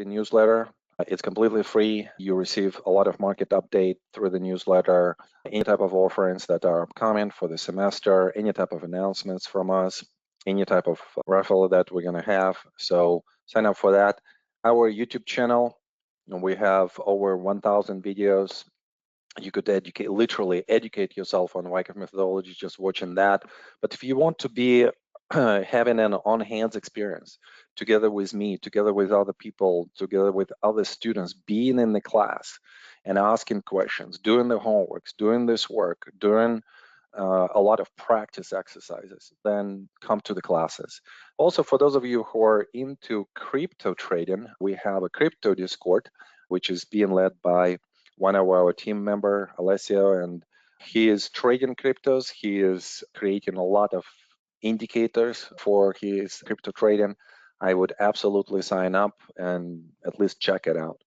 weekly newsletter. It's completely free. You receive a lot of market update through the newsletter, any type of offerings that are upcoming for the semester, any type of announcements from us, any type of raffle that we're going to have. So sign up for that. Our YouTube channel, we have over 1,000 videos. You could literally educate yourself on Wyckoff methodology just watching that. But if you want to be having an on-hands experience together with me, together with other people, together with other students, being in the class and asking questions, doing the homeworks, doing this work, doing a lot of practice exercises, then come to the classes. Also, for those of you who are into crypto trading, we have a crypto Discord, which is being led by one of our team member, Alessio, and he is trading cryptos. He is creating a lot of indicators for his crypto trading. I would absolutely sign up and at least check it out.